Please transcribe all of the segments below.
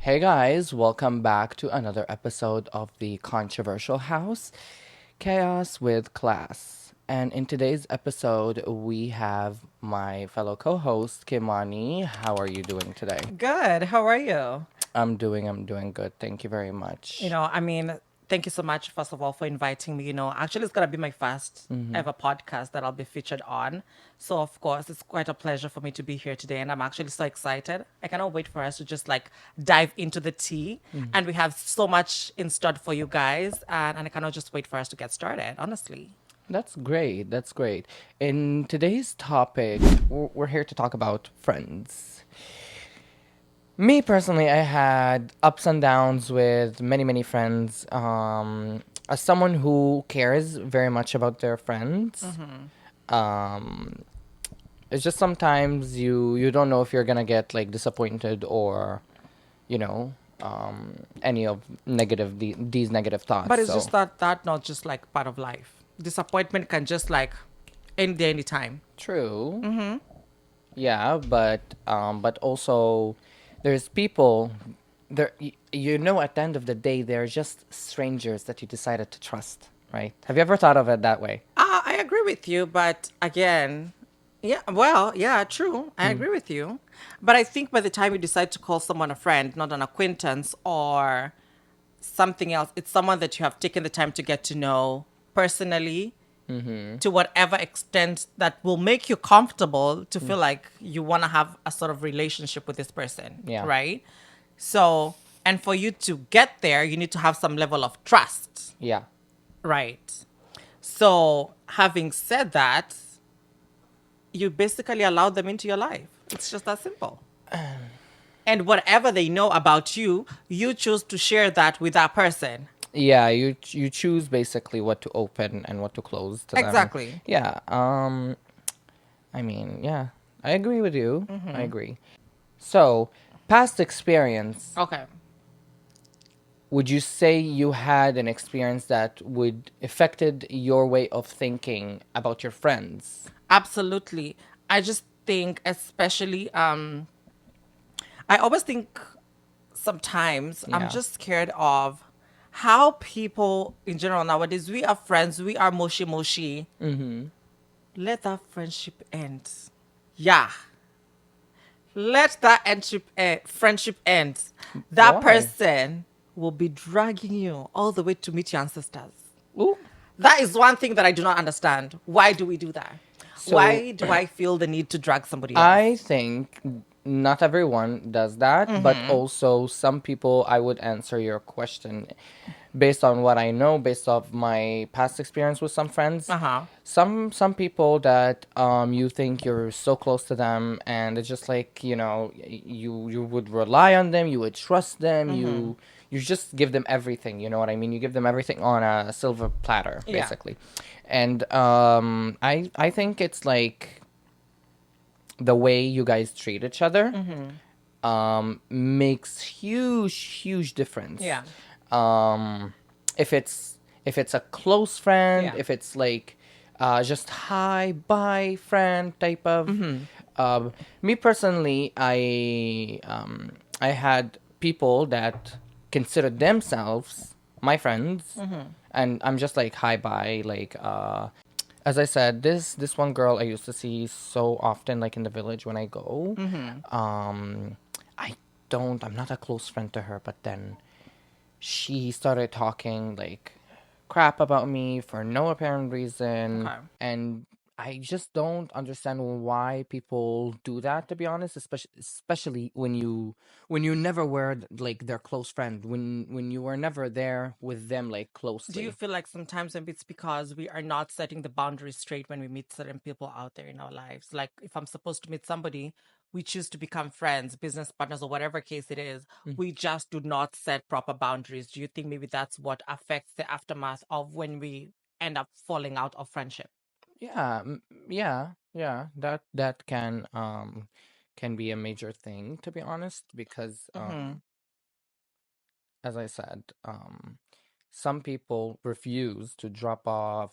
Hey guys, welcome back to another episode of the Controversial House Chaos with Class. And in today's episode, we have my fellow co host, Kimani. How are you doing today? Good. How are you? I'm doing good. Thank you very much. Thank you so much, first of all, for inviting me. Actually, it's going to be my first Mm-hmm. ever podcast that I'll be featured on. So, of course, it's quite a pleasure for me to be here today. And I'm actually so excited. I cannot wait for us to just like dive into the tea. And we have so much in store for you guys. And I cannot just wait for us to get started, honestly. That's great. That's great. In today's topic, we're here to talk about friends. Me personally, I had ups and downs with many, many friends. As someone who cares very much about their friends, um, it's just sometimes you don't know if you're gonna get like disappointed or, you know, any of these negative thoughts. But it's just So that not just like part of life. Disappointment can just like end there anytime. true, yeah, but also there's people there. At the end of the day, they're just strangers that you decided to trust, right? Have you ever thought of it that way? I agree with you, but again, yeah, well, yeah, true. I agree with you. But I think by the time you decide to call someone a friend, not an acquaintance or something else, it's someone that you have taken the time to get to know personally to whatever extent that will make you comfortable to feel like you want to have a sort of relationship with this person, Yeah, right? So, and for you to get there, you need to have some level of trust, yeah. right? So, having said that, you basically allow them into your life. It's just that simple. And whatever they know about you, you choose to share that with that person. Yeah, you choose basically what to open and what to close to them. Exactly. Yeah. I mean, yeah. I agree with you. I agree. So, past experience, Okay. would you say you had an experience that would affected your way of thinking about your friends? Absolutely. I just think, especially, I always think sometimes I'm Yeah. just scared of how people in general nowadays, we are friends, we are moshi moshi. Mm-hmm. Let that friendship end. Yeah. Let that friendship end. That Why? person will be dragging you all the way to meet your ancestors. Ooh. That is one thing that I do not understand. Why do we do that? So, Why do I feel the need to drag somebody I else? think not everyone does that, but also some people, I would answer your question based on what I know, based off my past experience with some friends. Uh huh. Some people that you think you're so close to them, and it's just like you would rely on them, you would trust them, you just give them everything. You know what I mean? You give them everything on a silver platter, Yeah. basically. And I think it's like the way you guys treat each other makes huge difference. Yeah. Um, if it's a close friend, Yeah. if it's like just hi bye friend type of. Me personally, I had people that considered themselves my friends, and I'm just like hi bye like as I said, this one girl I used to see so often, like in the village when I go. Um, I I'm not a close friend to her, but then she started talking like crap about me for no apparent reason, Okay. and I just don't understand why people do that, to be honest, especially when you never were like their close friend, when you were never there with them like Do you closely. feel like sometimes maybe it's because we are not setting the boundaries straight when we meet certain people out there in our lives? Like if I'm supposed to meet somebody, we choose to become friends, business partners, or whatever case it is. We just do not set proper boundaries. Do you think maybe that's what affects the aftermath of when we end up falling out of friendship? Yeah, yeah. That can be a major thing, to be honest, because Mm-hmm. as I said, some people refuse to drop off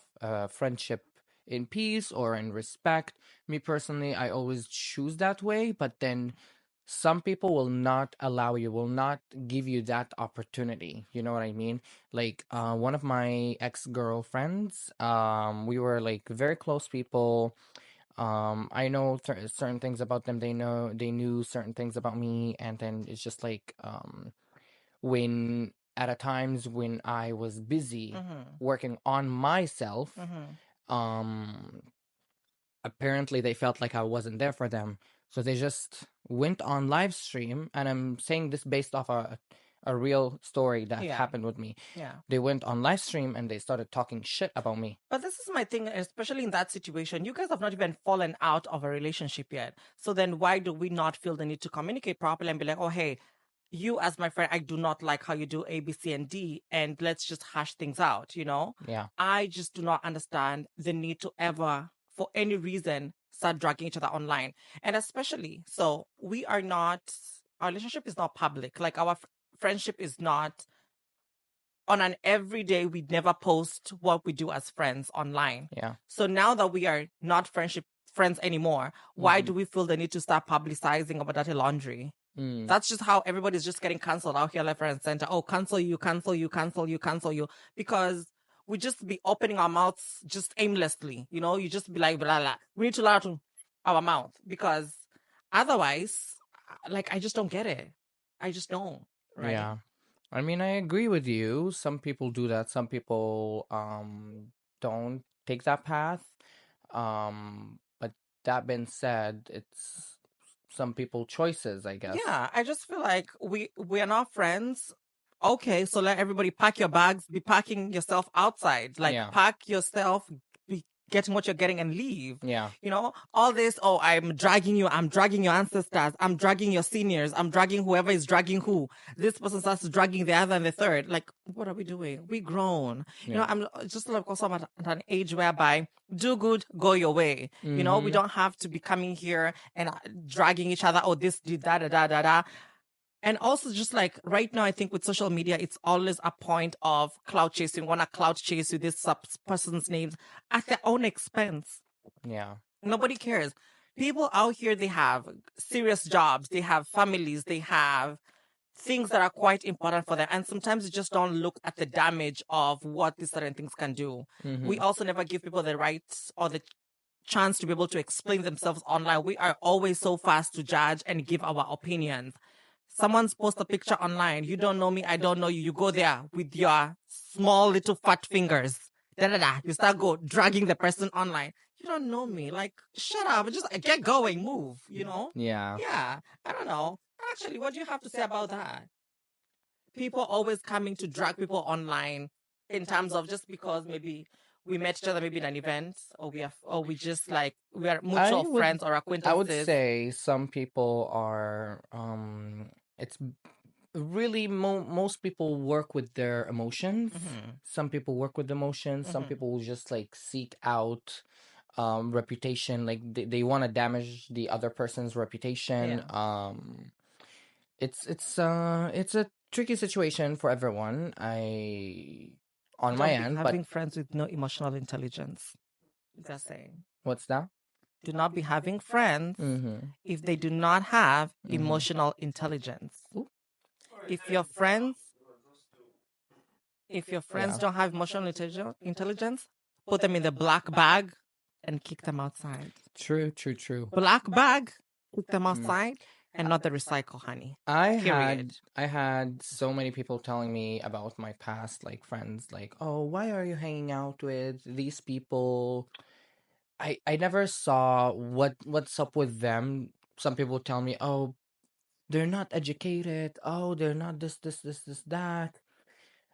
friendship in peace or in respect. Me personally, I always choose that way, but then some people will not allow you, will not give you that opportunity. You know what I mean? Like one of my ex-girlfriends, we were like very close people. I know certain things about them. They knew certain things about me, and then it's just like when at a times when I was busy Mm-hmm. working on myself, Mm-hmm. um apparently they felt like I wasn't there for them. So they just went on live stream, and I'm saying this based off a real story that Yeah. happened with me. Yeah. They went on live stream and they started talking shit about me. But this is my thing, especially in that situation. You guys have not even fallen out of a relationship yet. So then why do we not feel the need to communicate properly and be like, oh, hey, you as my friend, I do not like how you do A, B, C, and D, and let's just hash things out, you know? Yeah. I just do not understand the need to ever, for any reason, start dragging each other online. And especially, so we are not, our relationship is not public. Like our friendship is not on an everyday, we never post what we do as friends online. Yeah. So now that we are not friends anymore, why Mm-hmm. do we feel the need to start publicizing our dirty laundry? Mm. That's just how everybody's just getting canceled out here, left, right, and center. Oh, cancel you, cancel you, cancel you, cancel you. Because we just be opening our mouths just aimlessly. You know, you just be like, blah, blah. We need to learn to our mouth because otherwise, like, I just don't get it. I just don't, right? Yeah. I mean, I agree with you. Some people do that. Some people don't take that path. But that being said, it's some people choices, I guess. Yeah, I just feel like we are not friends. Okay, so let everybody pack your bags, be packing yourself outside. Like Yeah. pack yourself, be getting what you're getting and leave. Yeah. You know, all this, oh, I'm dragging your ancestors, I'm dragging your seniors, I'm dragging whoever is dragging who. This person starts dragging the other and the third. Like, what are we doing? We grown. You know, Yeah. I'm just like also at an age whereby do good, go your way. You know, we Mm-hmm. don't have to be coming here and dragging each other. Oh, this did da da da da da. And also, just like right now, I think with social media, it's always a point of cloud chasing. Want to cloud chase with this person's names at their own expense. Yeah. Nobody cares. People out here, they have serious jobs, they have families, they have things that are quite important for them. And sometimes you just don't look at the damage of what these certain things can do. Mm-hmm. We also never give people the rights or the chance to be able to explain themselves online. We are always so fast to judge and give our opinions. Someone's post a picture online. You don't know me. I don't know you. You go there with your small little fat fingers. Da da da. You start dragging the person online. You don't know me. Like, shut up. Just get going. Move. You know? Yeah. Yeah. I don't know. Actually, what do you have to say about that? People always coming to drag people online in terms of just because maybe we met each other maybe in an event or we just like we are I mutual would friends or I would acquaintances. say some people are it's really most people work with their emotions. Mm-hmm. Some people work with emotions. Some Mm-hmm. people will just like seek out reputation, like they want to damage the other person's reputation. Yeah. It's a tricky situation for everyone. I on my Don't be end, but having friends with no emotional intelligence. Just saying. what's that? Do not be having friends Mm-hmm. if they do not have Mm-hmm. emotional intelligence. Ooh. If your friends Yeah. don't have emotional intelligence, put them in the black bag and kick them outside. True, true, true. Black bag, kick them Mm. outside, and not the recycle, honey. I Period. had I had so many people telling me about my past like friends, like, "Oh, why are you hanging out with these people?" I never saw what's up with them. Some people tell me, "Oh, they're not educated. Oh, they're not this that."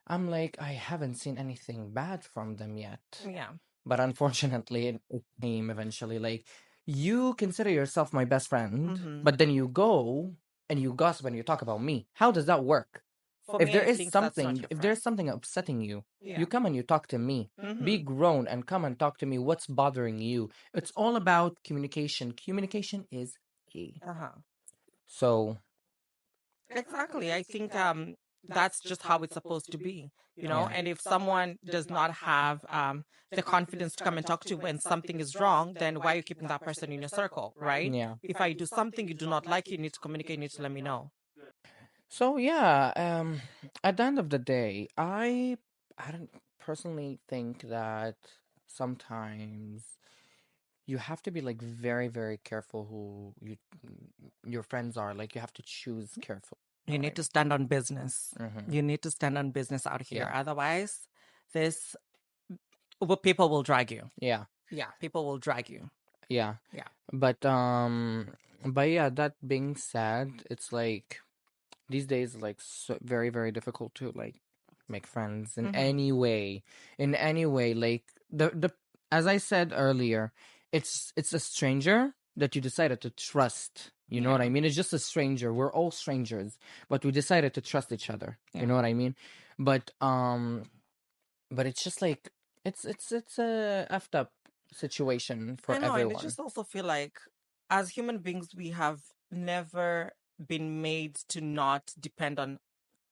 I'm like, I haven't seen anything bad from them yet. Yeah. But unfortunately, it came eventually. Like, you consider yourself my best friend, Mm-hmm. but then you go and you gossip and you talk about me. How does that work? For me, I think that's not your If friend. there's something upsetting you, Yeah. you come and you talk to me. Be Mm-hmm. grown and come and talk to me. What's bothering you? It's all about communication. Communication is key. Uh-huh. So, Exactly. I think that's just how it's supposed to be, you know. Yeah. And if someone does not have the confidence to come and talk to you when something is wrong, then why are you keeping that person in your circle, right? Yeah. If I do something you do not like, you need to communicate, you need to let me know. So yeah, at the end of the day, I don't personally think that sometimes you have to be like very, very careful who your friends are. Like you have to choose carefully. You need to stand on business. Mm-hmm. You need to stand on business out here. Yeah. Otherwise, this people will drag you. Yeah. Yeah, people will drag you. Yeah. Yeah. But yeah, that being said, it's like these days like so very, very difficult to like make friends in any way. Like the as I said earlier, it's a stranger that you decided to trust. You know what I Yeah. mean? It's just a stranger. We're all strangers, but we decided to trust each other. You Yeah. know what I mean? But it's just like it's a effed up situation for I know, and I everyone. just also feel like as human beings, we have never been made to not depend on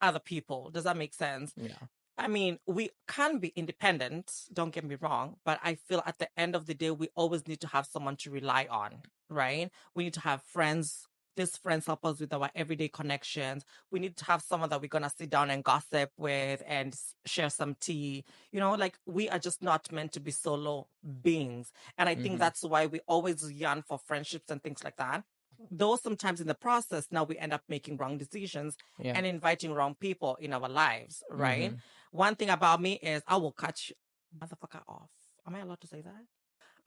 other people. Does that make sense? Yeah. I mean, we can be independent, don't get me wrong, but I feel at the end of the day, we always need to have someone to rely on, right? We need to have friends. These friends help us with our everyday connections. We need to have someone that we're going to sit down and gossip with and share some tea. You know, like we are just not meant to be solo beings. And I think Mm-hmm. that's why we always yearn for friendships and things like that. Though sometimes in the process, now we end up making wrong decisions Yeah. and inviting wrong people in our lives, right? Mm-hmm. One thing about me is I will cut you motherfucker off. Am I allowed to say that?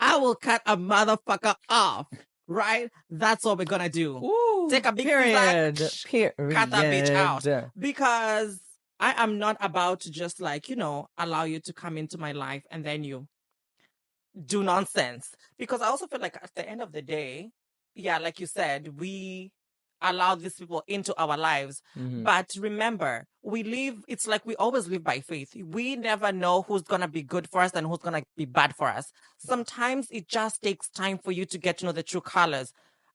I will cut a motherfucker off, right? That's what we're gonna do. Ooh, Take a big fizzac, period. cut that bitch out. Period. Because I am not about to just like, allow you to come into my life and then you do nonsense. Because I also feel like at the end of the day, yeah, like you said, we allow these people into our lives. Mm-hmm. But remember, it's like we always live by faith. We never know who's going to be good for us and who's going to be bad for us. Sometimes it just takes time for you to get to know the true colors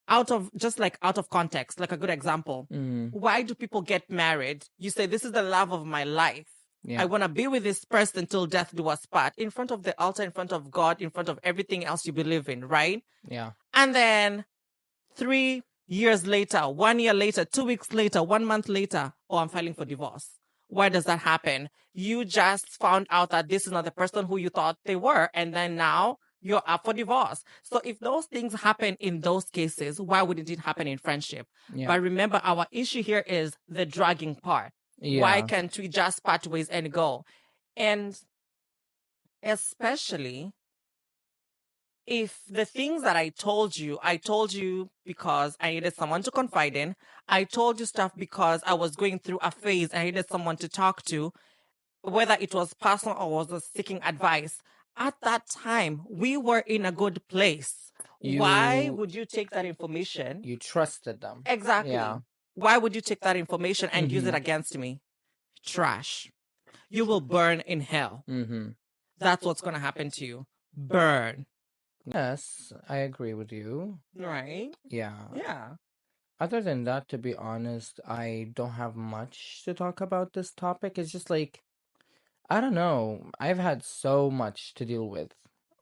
out of context. Like a good example. Mm-hmm. Why do people get married? You say, this is the love of my life. Yeah. I want to be with this person till death do us part, in front of the altar, in front of God, in front of everything else you believe in, right? Yeah. And then 3 years later, 1 year later, 2 weeks later, 1 month later, oh, I'm filing for divorce. Why does that happen? You just found out that this is not the person who you thought they were, and then now you're up for divorce. So if those things happen in those cases, why wouldn't it happen in friendship? Yeah. But remember, our issue here is the dragging part. Yeah. Why can't we just part ways and go? And especially if the things that I told you because I needed someone to confide in. I told you stuff because I was going through a phase. I needed someone to talk to, whether it was personal or was seeking advice. At that time, we were in a good place. Why would you take that information? You trusted them. Exactly. Yeah. Why would you take that information and use it Mhm. against me? Trash. You will burn in hell. Mm-hmm. That's what's going to happen to you. Burn. Yes, I agree with you. Right? Yeah. Yeah. Other than that, to be honest, I don't have much to talk about this topic. It's just like, I don't know. I've had so much to deal with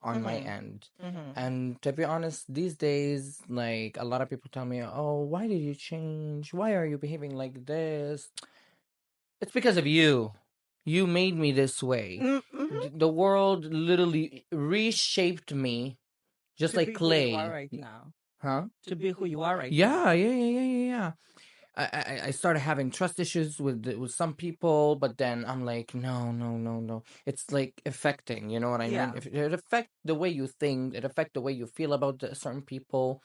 on my Mm-hmm. end. Mm-hmm. And to be honest, these days, like a lot of people tell me, "Oh, why did you change? Why are you behaving like this?" It's because of you. You made me this way. Mm-hmm. The world literally reshaped me just To like be who you are clay. right now. Huh? To be who you are right Yeah, now. yeah. I started having trust issues with some people, but then I'm like, no. It's like affecting, you know what I mean? Yeah. If it affect the way you think, it affect the way you feel about certain people.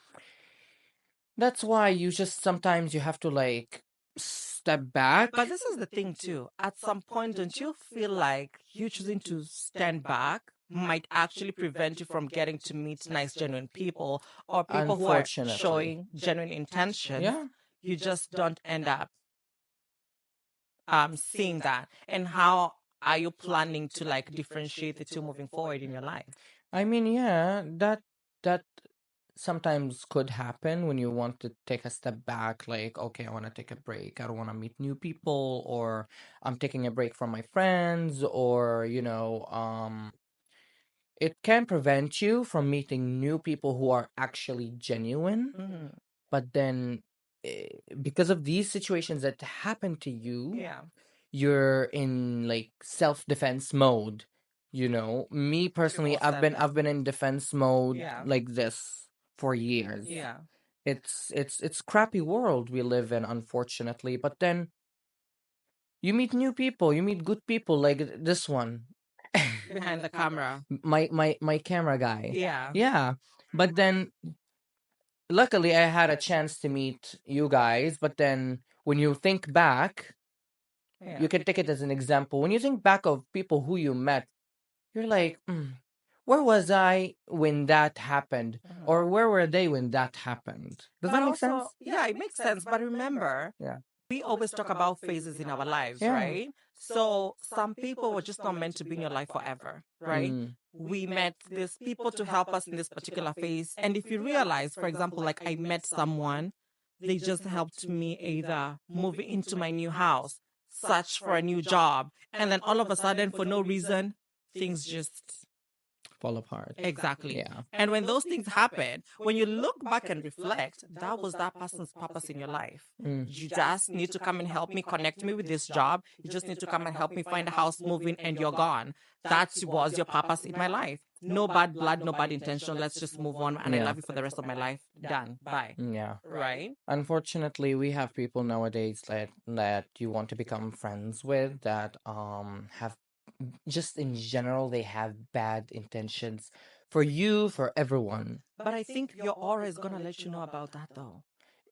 That's why you just sometimes you have to like step back. But this is the thing too. At some point, don't you feel like you choosing to stand back might actually prevent you from getting to meet nice, genuine people or people who are Unfortunately. showing genuine intentions? Yeah. You just don't end up seeing that. And how are you planning to like differentiate the two moving forward in your life? I mean, yeah, that sometimes could happen when you want to take a step back, like, okay, I want to take a break. I don't want to meet new people, or I'm taking a break from my friends, or, it can prevent you from meeting new people who are actually genuine. Mm-hmm. But then, because of these situations that happen to you, Yeah. you're in like self-defense mode. Me personally, Most of I've been in defense mode Yeah. like this for years. Yeah. It's crappy world we live in, unfortunately. But then you meet new people, you meet good people like this one. Behind the camera. My camera guy. Yeah. Yeah. But then luckily I had a chance to meet you guys, but then when you think back, Yeah. you can take it as an example. When you think back of people who you met, you're like, where was I when that happened? Or where were they when that happened? Does But that make also, sense? yeah, it makes sense. But remember, Yeah. we always talk about phases in our lives, Yeah. right? So some people were just not meant to be in your life forever, right? Mm. We met these people to help us in this particular phase. And if you realize, for example, like I met someone, they just helped me either move into my new house, search for a new job, and then all of a sudden, for no reason, things just Fall apart. Exactly. Yeah. And when those things happen, when you look back and reflect, that was that person's purpose in your life. Mm. You just need to come and help me connect me with this job. You just need to come and help me find a house, move in, and you're gone. That was your purpose in my life. No bad blood, no bad intention. Let's just move on. And I Yeah. love you for the rest of my life. Done. Bye. Yeah. Right? Unfortunately, we have people nowadays that you want to become friends with that have, just in general, they have bad intentions for you, for everyone. But I think your aura is going to let you know about that, though.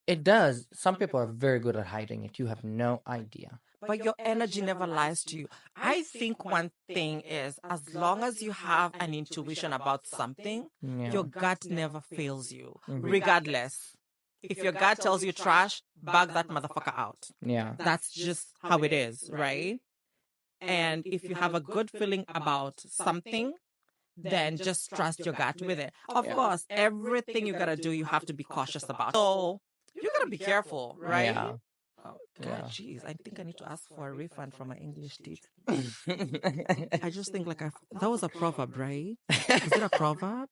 It does. Some people are very good at hiding it. You have no idea. But your energy never lies to you. I think one thing is as long as you have an intuition about something, Yeah. your gut never fails you, Mhm. regardless. If your gut tells you trash, bug that motherfucker out. Yeah. That's just how it is, right? And if you have a good feeling about something, then just trust your gut with it. Of course, everything you gotta do, you have to be cautious about. So you gotta be careful, right? Yeah. Oh, Yeah. God, jeez, I think I need to ask for a refund from my English teacher. I I just think like that was a proverb, right? Is it a proverb?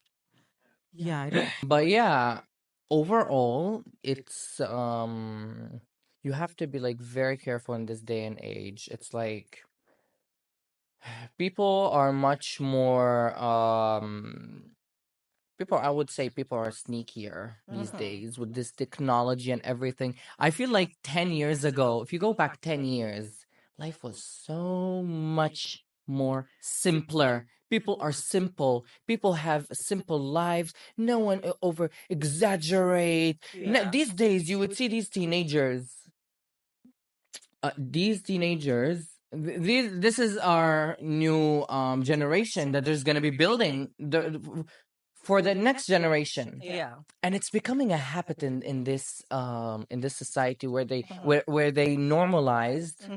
Yeah, I don't. But yeah, overall, it's you have to be like very careful in this day and age. It's like people are much more people, I would say people are sneakier these days with this technology and everything. I feel like 10 years ago, if you go back 10 years, life was so much more simpler. People are simple. People have simple lives. No one over exaggerate. Yeah. These days, you would see these teenagers. This is our new generation that there's gonna be building for the next generation, Yeah. and it's becoming a habit in this society where where they normalized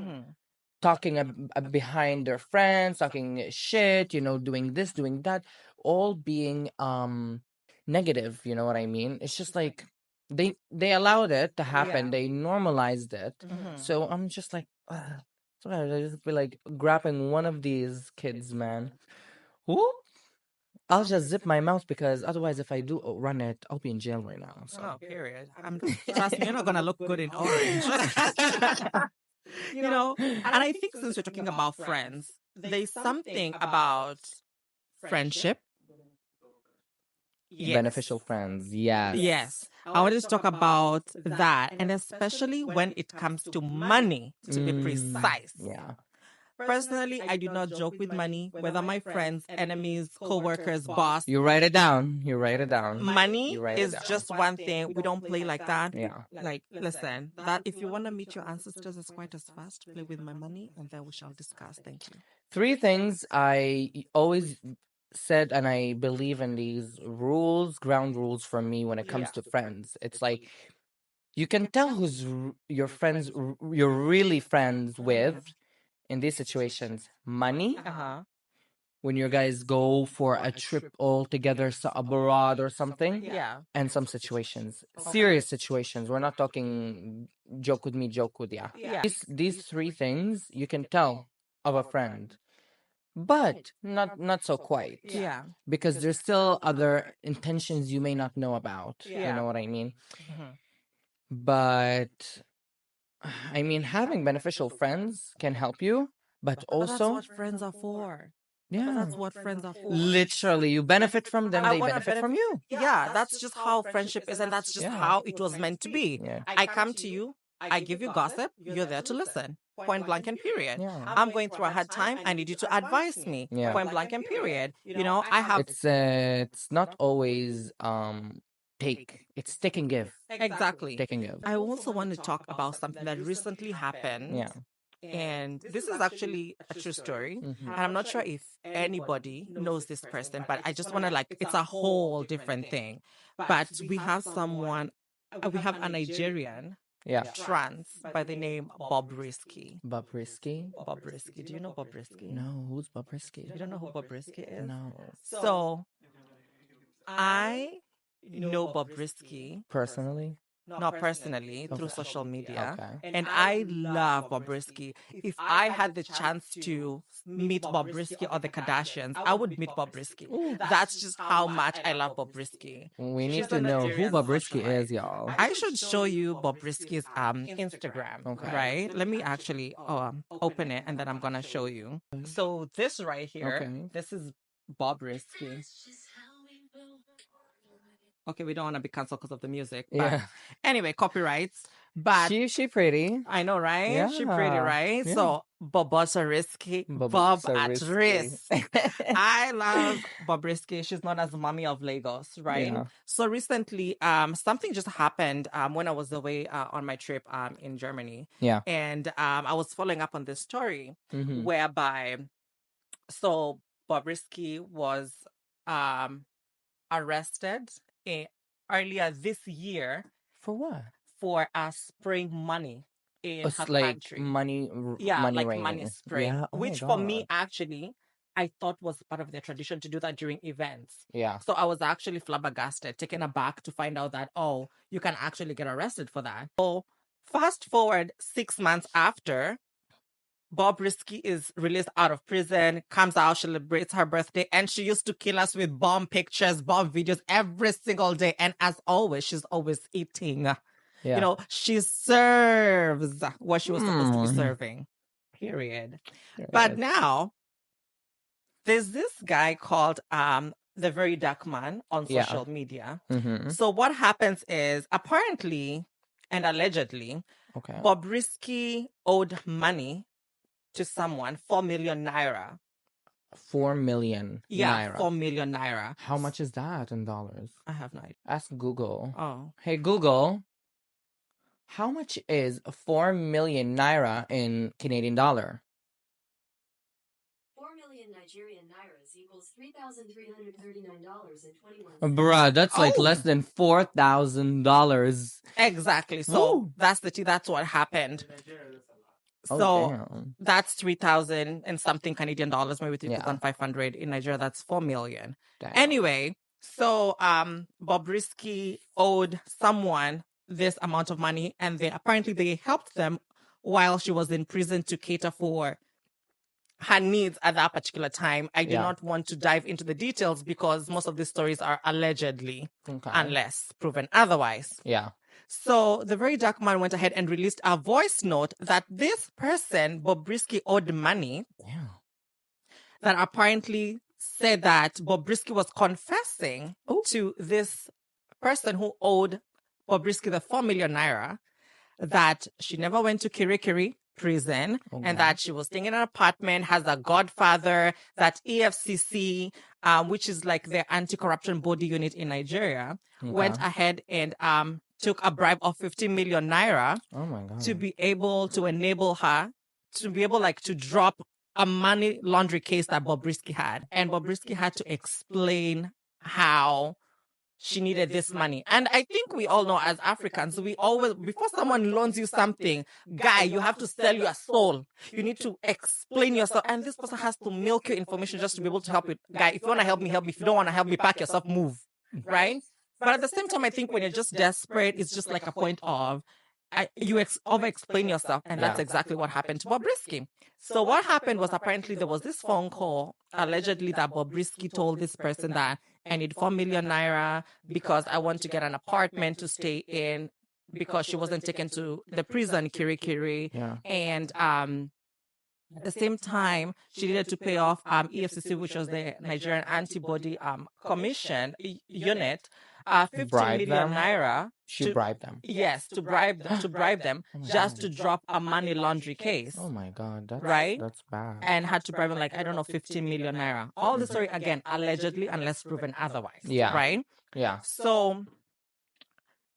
talking behind their friends, talking shit, doing this, doing that, all being negative. You know what I mean? It's just like they allowed it to happen. Yeah. They normalized it. So I'm just like, sometimes I just feel like grabbing one of these kids, man. Whoop. I'll just zip my mouth because otherwise, if I do run it, I'll be in jail right now. So. Oh, period. Trust me, you're not gonna look good in orange. And I think since we're talking about friends, there's something about friendship. Yes. Beneficial friends, yes. Yes. I wanted to talk about that, and especially when it comes to money, to be precise. Yeah. Personally, I do not joke with money, whether my friends, enemies, co-workers, boss. You write it down. You write it down. Money You write it is down. just one thing. We don't play like that. Yeah. Like, listen, that if you want to meet your ancestors as quite as fast, play with my money, and then we shall discuss. Thank you. 3 things I always said, and I believe in these rules, ground rules for me when it comes to friends. It's like you can tell who's your friends, you're really friends with in these situations. Money, Uh huh. when you guys go for a trip all together, abroad or something. Yeah. And some situations, serious situations. We're not talking joke with me, joke with ya. Yeah. These three things you can tell of a friend, but not so quite. Yeah. Because there's still other intentions you may not know about. You Yeah. know what I mean? Mhm. But I mean, having beneficial friends can help you, but But that's also, what friends are for. yeah, That's what friends are for. literally, you benefit from them, I they want to benefit from benefit. you. Yeah, that's just how friendship is, and that's just Yeah. how it was meant to be. Yeah. I come to you, I give you gossip, you're there to listen. Point blank and period. Yeah. I'm going through a hard time. I need you to advise me. Yeah. Point blank and period. You know, I have It's not always it's take and give. exactly. Take and give. I also want to talk about something that recently happened. Yeah. And this is actually a true story. Mm-hmm. And I'm not sure if anybody knows this person, but I just want to like, it's a whole different thing. But we have someone, we have a Nigerian Yeah. trans by the name Bob Risky. Bob Risky? Bob Risky. Do you know Bob Risky? No, who's Bob Risky? You don't know who Bob Risky is? No. So I know Bob Risky, Personally? not personally, through social media. Okay. And I love Bob Risky. If I had the chance to meet Bob Risky or the Kardashians, I would meet Bob Risky. That's just how much I love Bob Risky. We need She's to a know who Nigerian Bob Risky socialite. is, y'all. I should show you Bob Risky's Instagram, Okay. right? Let me actually open it and then I'm gonna show you. So this right here, Okay. this is Bob Risky. Okay, we don't want to be canceled because of the music. But Yeah. anyway, copyrights. But She pretty. I know, right? She pretty, Yeah. right? Yeah. So Bob Risky. Bob at Risky. risk. I love Bob Risky. She's known as the mommy of Lagos, right? Yeah. So recently, something just happened when I was away on my trip in Germany. Yeah. And I was following up on this story Mhm. whereby so Bob Risky was arrested earlier this year For what? for spraying money in It's her like country. money, Yeah, money like raining. money spraying, Yeah. Oh my which for me God. actually I thought was part of their tradition to do that during events. Yeah. So I was actually flabbergasted, taken aback to find out that, oh, you can actually get arrested for that. So fast forward 6 months after, Bob Risky is released out of prison, comes out, celebrates her birthday, and she used to kill us with bomb pictures, bomb videos every single day. And as always, she's always eating. Yeah. You know, she serves what she was supposed to be Mm. serving. Period. But now there's this guy called the Very Dark Man on Yeah. social media. Mm-hmm. So what happens is apparently and allegedly, Okay. Bob Risky owed money to someone 4 million naira. 4 million Yeah, naira. 4 million naira. How much is that in dollars? I have no idea. Ask Google. Oh, Hey Google, how much is 4 million naira in Canadian dollar? 4 million Nigerian nairas equals $3,339.21. Bruh, that's like Oh. less than $4,000. exactly. So Woo. that's what happened. Oh, So damn. that's 3,000 and something Canadian dollars, maybe Yeah. 3,500 in Nigeria. That's 4 million. Damn. Anyway, so Bob Risky owed someone this amount of money, and then apparently they helped them while she was in prison to cater for her needs at that particular time. I do Yeah. not want to dive into the details because most of these stories are allegedly, Okay. unless proven otherwise. Yeah. So the Very Dark Man went ahead and released a voice note that this person, Bob Risky, owed money, Yeah. that apparently said that Bob Risky was confessing Oh. to this person who owed Bob Risky the 4 million naira that she never went to Kirikiri prison Okay. and that she was staying in an apartment, has a godfather, that EFCC, which is like the anti-corruption body unit in Nigeria, went ahead and took a bribe of 50 million naira Oh my God. to be able to enable her to be able like to drop a money laundry case that Bob Risky had. And Bob Risky had to explain how she needed this money. And I think we all know as Africans, we always, before someone loans you something, guy, you have to sell your soul. You need to explain yourself. And this person has to milk your information just to be able to help you. Guy, if you want to help me, help me. If you don't want to help me, pack yourself, move. Right? But at the same time, I think when you're just desperate, it's just like a point of, you over-explain yourself, and that's Yeah. exactly what happened to Bobrisky. So what happened was apparently there was this phone call, allegedly, that Bobrisky told this person that I need 4 million naira because I want to get an apartment to stay in because she wasn't taken to the prison, Kirikiri. Yeah. And at the same time, she needed to pay off EFCC, which was the Nigerian Antibody Commission unit, 15 Bribe million them? naira. She bribed them. Yes, to bribe them just to drop a money laundry case. Oh my God, that's Right? That's bad. And had to bribe him, like, I don't know, 15 million naira. All the story, again, allegedly, unless proven otherwise. Yeah. Right? Yeah. So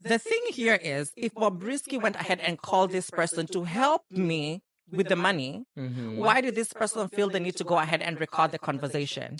the thing here is, if Bobrisky went ahead and called this person to help me with the money, why did this person feel the need to go ahead and record the conversation?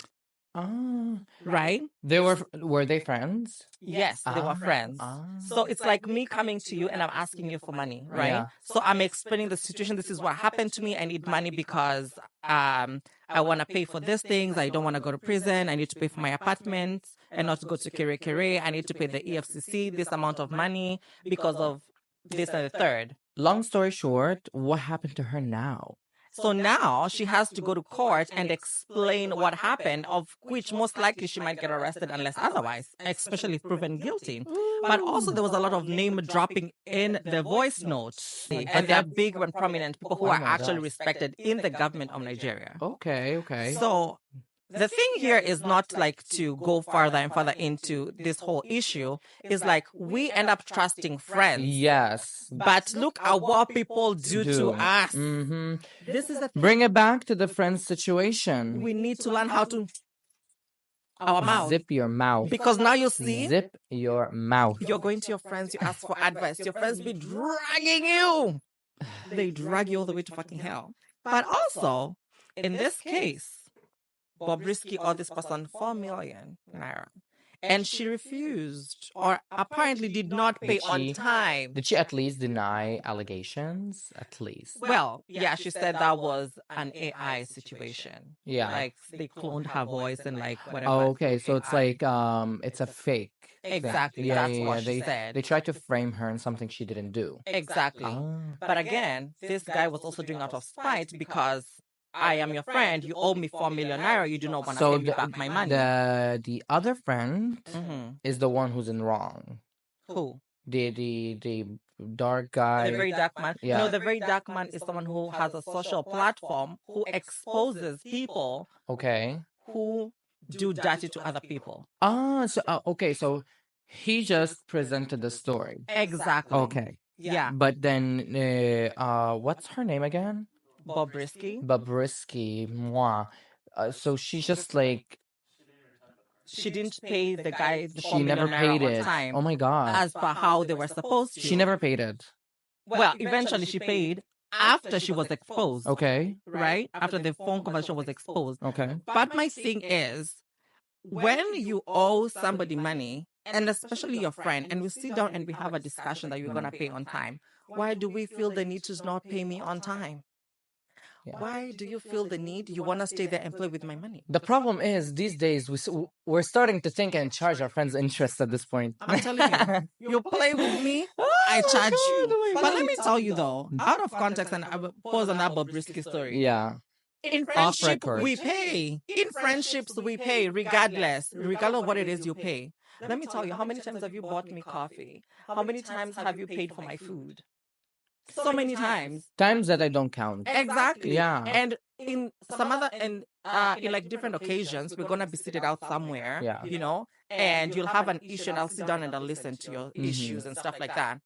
Ah, Right? were they friends? Yes, they were friends. So it's like me coming to you and I'm asking you for money, right? Yeah. So I'm explaining the situation. This is what happened to me. I need money because I want to pay for these things. I don't want to go to prison. I need to pay for my apartment and not to go to Kere. I need to pay the EFCC this amount of money because of this and the third. Long story short, what happened to her now? So now she has to go to court and explain what happened, of which most likely she might get arrested unless otherwise, especially if proven guilty. But also there was a lot of name dropping in the voice notes. And they're big and prominent people who Oh are my actually God. respected in the government of Nigeria. Okay. So the thing here is not like to go farther and further into this whole issue. Is like we end up trusting friends. Yes. But look at what people do to us. Mm-hmm. This is the thing. Bring it back to the friend situation. We need to learn how to our mouth. Zip your mouth. Because now you see, Zip your mouth. you're going to your friends, you ask for advice. Your friends be dragging you. They drag you all the way to fucking hell. But also, in this case, Bobrisky owed this person 4 million naira. And she refused, or apparently did not pay on time. Did she at least deny allegations? At least. Well, yeah, she said that was an AI situation. Yeah. Like they cloned her voice and like whatever. Oh, okay, so it's like it's a fake. Exactly, Yeah, that's what she said. They tried to frame her in something she didn't do. Exactly. Ah. But again, this guy was also doing out of spite because I am your friend. You owe me 4 million naira. You do not want to So pay me back my money. the other friend Mhm. is the one who's in wrong. Who? The dark guy. The very dark man. Yeah. No, the very dark man is someone who has a social platform who exposes people Okay. who do dirty to other people. So okay, so he just presented the story. Exactly. Okay. Yeah. But then what's her name again? Bobrisky. Bobrisky. Moi. So she's just like She didn't pay the guy the 4 she never million naira paid on it. time Oh my God. as per how they were supposed to. She never paid it. Well, eventually she paid after she was exposed. Okay. Right? After the phone conversation was exposed. Okay. But my thing is, when you owe somebody money, and especially your friend, and we sit down and we have a discussion that you're going to pay on time, why do we feel the need to not pay me on time? Yeah. Why do you feel the need? You want to stay there and play with my money? The problem is these days we're starting to think and charge our friends interest at this point. I'm telling you, you play with me, I charge you. But let me tell you though, out of context, and I will pause on that Bobrisky story. Yeah. In Off friendship, record. we pay. In friendships, we pay regardless of what it is you pay. Let me tell you, how many times have you bought me coffee? How many times have you paid for my food? So many times. Times that I don't count. Exactly. Yeah. And in some other, and in like different occasions, we're gonna be seated out somewhere, Yeah. you know, and you'll have an issue, and I'll sit down and I'll listen to your issues and stuff like that.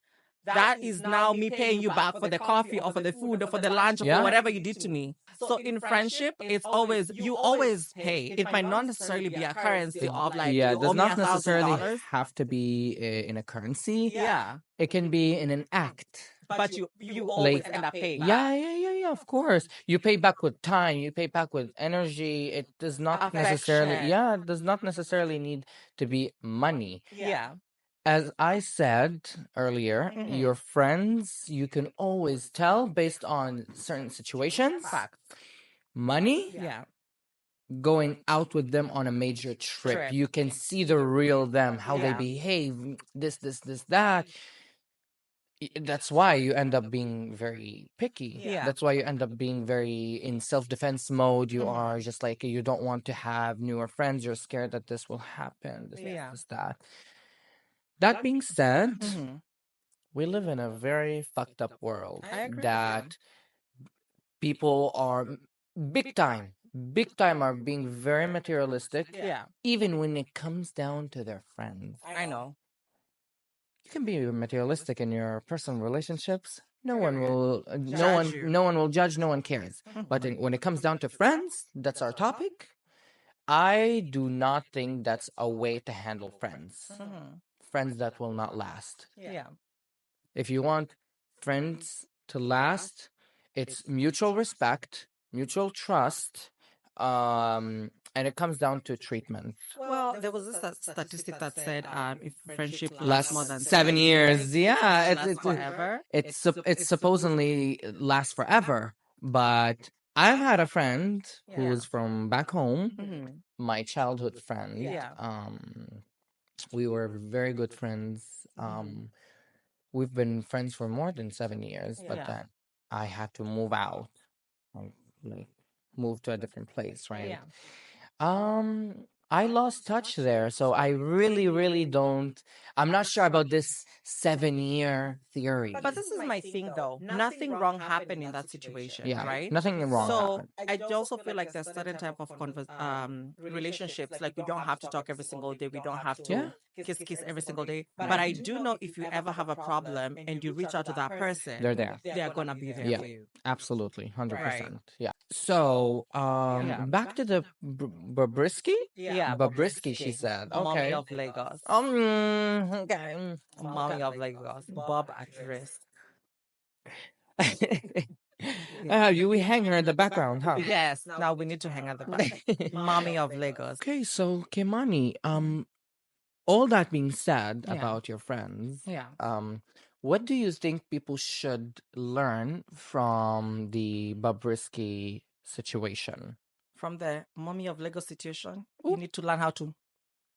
That is now me paying you back for the coffee or for the food or for the lunch or Yeah. for whatever you did to me. So in friendship, it's always, you always pay. It might not necessarily be a currency of like, Yeah, you it does owe me not necessarily $1,000. have to be in a currency. Yeah. It can be in an act. but you always Like, end up paying back. yeah, of course. You pay back with time, you pay back with energy. It does not necessarily, Affection. yeah, it does not necessarily need to be money. Yeah. As I said earlier, your friends, you can always tell based on certain situations. Facts. Money, Yeah. going out with them on a major trip, Trip. you can see the real them, how they Yeah. behave, this, that. That's why you end up being very picky. Yeah. That's why you end up being very in self-defense mode. You are just like, you don't want to have newer friends. You're scared that this will happen, Yeah. this, that. That being said, Hmm. we live in a very fucked up world I agree with you. that people are big time, big time are being very materialistic, Yeah. even when it comes down to their friends. I know. You can be materialistic in your personal relationships. No one will, Judge you. no one will judge. No one cares. But when it comes down to friends, that's our topic. I do not think that's a way to handle friends. Friends that will not last. Yeah. If you want friends to last, it's mutual respect, mutual trust, and it comes down to treatment. Well, there was this statistic that said if friendship lasts more Last than 7 years, yeah, it lasts forever. it's supposedly lasts forever. But I've had a friend who was from back home, my childhood friend. Yeah. We were very good friends. We've been friends for more than 7 years, but Yeah. then I had to move out, um, like move to a different place, right? Yeah. I lost touch there, so I really, really don't. I'm not sure about this 7 year theory. But this is my thing, though. Nothing wrong happened in that situation, Yeah, right? nothing wrong So happened. I also feel like there's certain type of relationships. Like we don't have to talk every single day. We don't have Yeah, to kiss every single day. But I do know if you ever have a problem and you reach out to that person, they're there. they are gonna be there Yeah, for you. absolutely, Right. 100%. Yeah. So, Yeah. back to the Babrisky. Yeah. Babrisky, she said. Mommy Okay. of Lagos. Okay. Mommy of Lagos. Bob at risk. We hang her in the background, huh? Yes. Now we need to hang at the back. Mommy of Lagos. Okay, so Kimani, all that being said Yeah. about your friends, Yeah. what do you think people should learn from the Babrisky situation? From the Mommy of Lagos situation, you need to learn how to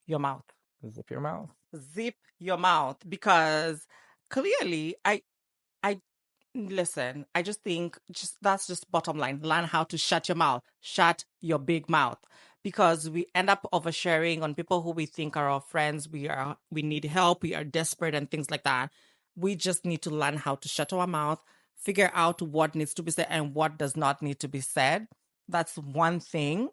your mouth. Zip your mouth. Zip your mouth because clearly I listen, I just think just that's just bottom line. Learn how to shut your mouth. Shut your big mouth. Because we end up oversharing on people who we think are our friends. We need help, we are desperate and things like that. We just need to learn how to shut our mouth, figure out what needs to be said and what does not need to be said. That's one thing.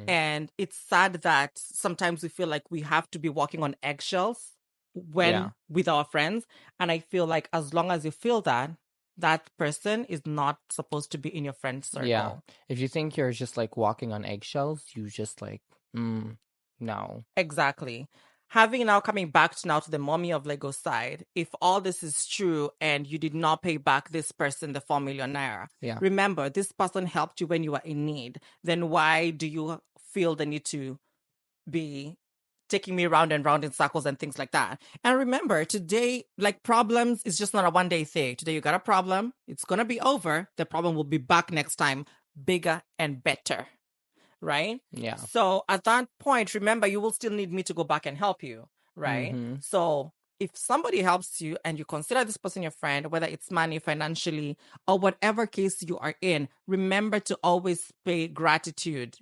And it's sad that sometimes we feel like we have to be walking on eggshells when Yeah. with our friends. And I feel like as long as you feel that, that person is not supposed to be in your friend circle. Yeah. If you think you're just like walking on eggshells, you just like, no. Exactly. Having now coming back to now to the Mommy of Lego side, if all this is true and you did not pay back this person the 4 million naira, Yeah. remember this person helped you when you were in need. Then why do you feel the need to be taking me round and round in circles and things like that? And remember, today, like problems is just not a 1 day thing. Today you got a problem, it's gonna be over. The problem will be back next time, bigger and better. Right? Yeah. So at that point, remember, you will still need me to go back and help you. Right? So if somebody helps you and you consider this person your friend, whether it's money, financially, or whatever case you are in, remember to always pay gratitude,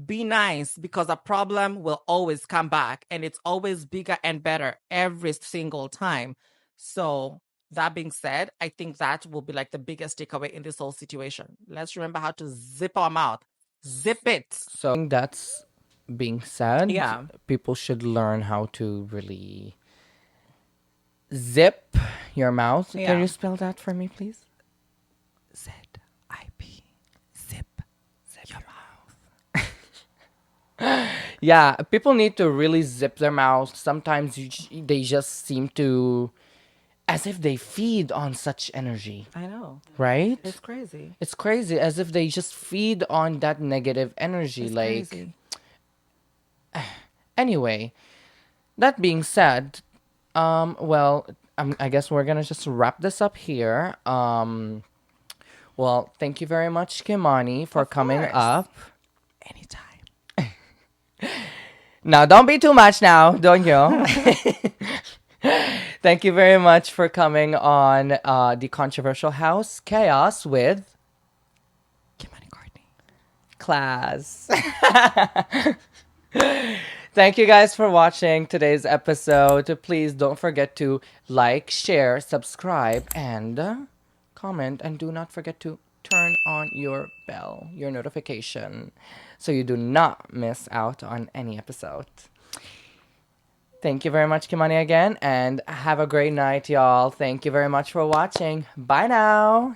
be nice because a problem will always come back and it's always bigger and better every single time. So that being said, I think that will be like the biggest takeaway in this whole situation. Let's remember how to zip our mouth. Zip it. So that's being said, Yeah. people should learn how to really zip your mouth. Yeah. Can you spell that for me, please? ZIP. Zip your Yeah, people need to really zip their mouth. Sometimes they just seem to as if they feed on such energy, I know. right? It's crazy. It's crazy, as if they just feed on that negative energy. It's Like, crazy. anyway, that being said, well, I guess we're gonna just wrap this up here. Well, thank you very much, Kimani, for Of coming course. up. Anytime. Now, don't be too much now, don't you? Thank you very much for coming on the Controversial House Chaos with Kim and Courtney. Class. Thank you guys for watching today's episode. Please don't forget to like, share, subscribe, and comment. And do not forget to turn on your bell, your notification, so you do not miss out on any episode. Thank you very much, Kimani, again, and have a great night, y'all. Thank you very much for watching. Bye now.